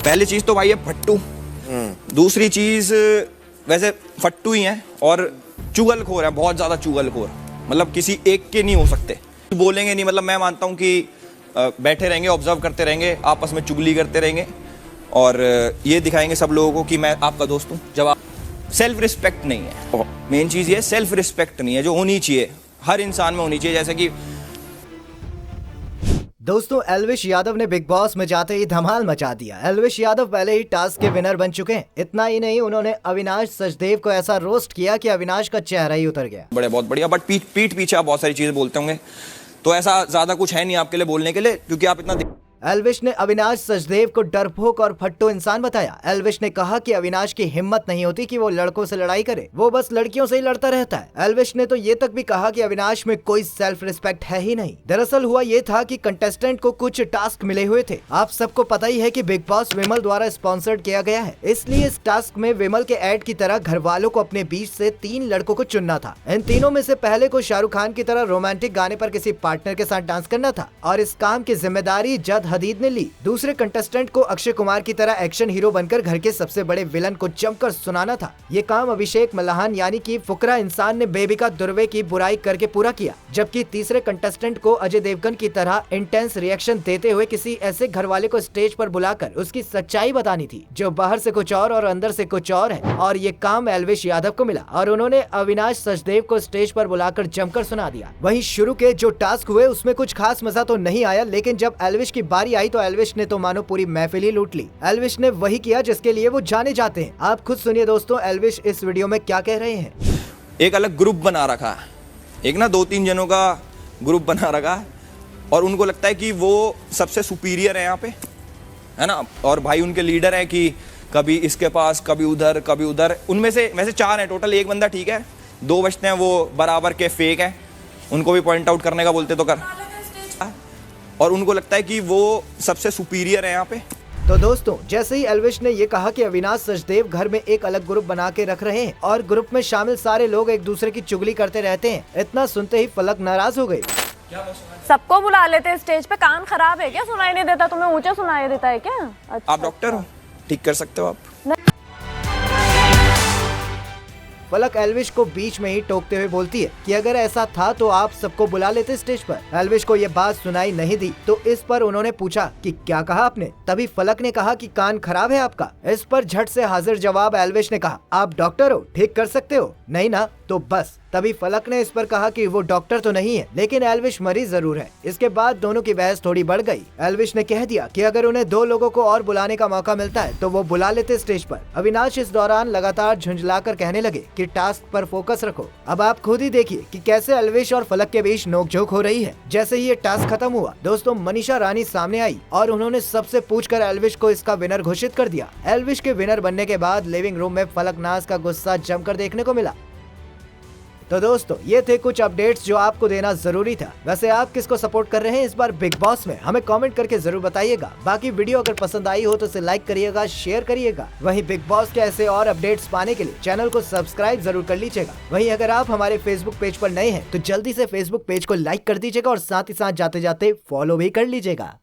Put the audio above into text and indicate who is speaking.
Speaker 1: पहली चीज तो भाई है फट्टू। दूसरी चीज वैसे फट्टू ही है और चुगलखोर है, बहुत ज्यादा चुगलखोर। मतलब किसी एक के नहीं हो सकते, बोलेंगे नहीं। मतलब मैं मानता हूँ कि बैठे रहेंगे, ऑब्जर्व करते रहेंगे, आपस में चुगली करते रहेंगे और ये दिखाएंगे सब लोगों को कि मैं आपका दोस्त हूँ। जब आप सेल्फ रिस्पेक्ट नहीं है, मेन चीज ये सेल्फ रिस्पेक्ट नहीं है जो होनी चाहिए, हर इंसान में होनी चाहिए। जैसे कि
Speaker 2: दोस्तों, एल्विश यादव ने बिग बॉस में जाते ही धमाल मचा दिया। एल्विश यादव पहले ही टास्क के विनर बन चुके हैं। इतना ही नहीं, उन्होंने अविनाश सचदेव को ऐसा रोस्ट किया कि अविनाश का चेहरा ही उतर गया।
Speaker 1: बहुत बढ़िया, बट पीठ पीछे आप बहुत सारी चीजें बोलते होंगे, तो ऐसा ज्यादा कुछ है नहीं आपके लिए बोलने के लिए, क्योंकि आप इतना
Speaker 2: एल्विश ने अविनाश सचदेव को डरपोक और फट्टू इंसान बताया। एल्विश ने कहा कि अविनाश की हिम्मत नहीं होती कि वो लड़कों से लड़ाई करे, वो बस लड़कियों से ही लड़ता रहता है। एल्विश ने तो ये तक भी कहा कि अविनाश में कोई सेल्फ रिस्पेक्ट है ही नहीं। दरअसल हुआ ये था कि कंटेस्टेंट को कुछ टास्क मिले हुए थे। आप सबको पता ही है कि बिग बॉस विमल द्वारा स्पॉन्सर्ड किया गया है, इसलिए इस टास्क में विमल के एड की तरह घर वालों को अपने बीच से 3 लड़कों को चुनना था। इन तीनों में से पहले को शाहरुख खान की तरह रोमांटिक गाने पर किसी पार्टनर के साथ डांस करना था और इस काम की जिम्मेदारी जद हदीद ने ली। दूसरे कंटेस्टेंट को अक्षय कुमार की तरह एक्शन हीरो बनकर घर के सबसे बड़े विलन को जमकर सुनाना था। ये काम अभिषेक मल्लाहान यानी कि फुकरा इंसान ने बेबिका दुर्वे की बुराई करके पूरा किया, जबकि तीसरे कंटेस्टेंट को अजय देवगन की तरह इंटेंस रिएक्शन देते हुए किसी ऐसे घर वाले को स्टेज पर बुलाकर उसकी सच्चाई बतानी थी जो बाहर से कुछ और अंदर से कुछ और है। और ये काम एल्विश यादव को मिला और उन्होंने अविनाश सचदेव को स्टेज पर बुलाकर जमकर सुना दिया। वहीं शुरू के जो टास्क हुए उसमें कुछ खास मजा तो नहीं आया, लेकिन जब एल्विश की बारी आई तो एल्विश ने तो मानो पूरी महफिल ही लूट ली। एल्विश ने वही किया जिसके लिए वो जाने जाते हैं। आप खुद सुनिए दोस्तों, एल्विश इस वीडियो में क्या कह रहे हैं।
Speaker 1: एक अलग ग्रुप बना रखा है, एक ना 2-3 जनों का ग्रुप बना रखा है और उनको लगता है कि वो सबसे सुपीरियर है यहाँ पे, है ना। और भाई उनके लीडर है कि कभी इसके पास, कभी उधर, कभी उधर। उनमें से वैसे 4 हैं टोटल, एक बंदा ठीक है, 2 बचते हैं वो बराबर के फेक हैं, उनको भी पॉइंट आउट करने का बोलते तो कर। और उनको लगता है कि वो सबसे सुपीरियर है यहाँ पे।
Speaker 2: तो दोस्तों, जैसे ही एल्विश ने ये कहा कि अविनाश सचदेव घर में एक अलग ग्रुप बना के रख रहे हैं और ग्रुप में शामिल सारे लोग एक दूसरे की चुगली करते रहते हैं, इतना सुनते ही फलक नाराज हो गई।
Speaker 3: सबको बुला लेते हैं स्टेज पे, कान खराब है क्या? सुनाई नहीं देता तुम्हें? ऊंचा सुनाई देता है क्या? अच्छा,
Speaker 1: आप डॉक्टर हो, ठीक कर सकते हो आप।
Speaker 2: फलक एल्विश को बीच में ही टोकते हुए बोलती है कि अगर ऐसा था तो आप सबको बुला लेते स्टेज पर। एल्विश को ये बात सुनाई नहीं दी तो इस पर उन्होंने पूछा कि क्या कहा आपने। तभी फलक ने कहा कि कान खराब है आपका। इस पर झट से हाजिर जवाब एल्विश ने कहा, आप डॉक्टर हो, ठीक कर सकते हो? नहीं ना, तो बस। तभी फलक ने इस पर कहा कि वो डॉक्टर तो नहीं है, लेकिन एल्विश मरीज जरूर है। इसके बाद दोनों की बहस थोड़ी बढ़ गई। एल्विश ने कह दिया कि अगर उन्हें 2 लोगों को और बुलाने का मौका मिलता है तो वो बुला लेते स्टेज पर। अविनाश इस दौरान लगातार झुंझलाकर कहने लगे कि टास्क पर फोकस रखो। अब आप खुद ही देखिए कि कैसे एल्विश और फलक के बीच नोकझोंक हो रही है। जैसे ही ये टास्क खत्म हुआ दोस्तों, मनीषा रानी सामने आई और उन्होंने सबसे पूछकर एल्विश को इसका विनर घोषित कर दिया। एल्विश के विनर बनने के बाद लिविंग रूम में फलकनाज का गुस्सा जमकर देखने को मिला। तो दोस्तों, ये थे कुछ अपडेट्स जो आपको देना जरूरी था। वैसे आप किसको सपोर्ट कर रहे हैं इस बार बिग बॉस में, हमें कमेंट करके जरूर बताइएगा। बाकी वीडियो अगर पसंद आई हो तो इसे लाइक करिएगा, शेयर करिएगा। वहीं बिग बॉस के ऐसे और अपडेट्स पाने के लिए चैनल को सब्सक्राइब जरूर कर लीजिएगा। वहीं अगर आप हमारे फेसबुक पेज पर नए हैं तो जल्दी से फेसबुक पेज को लाइक कर दीजिएगा और साथ ही साथ जाते जाते फॉलो भी कर लीजिएगा।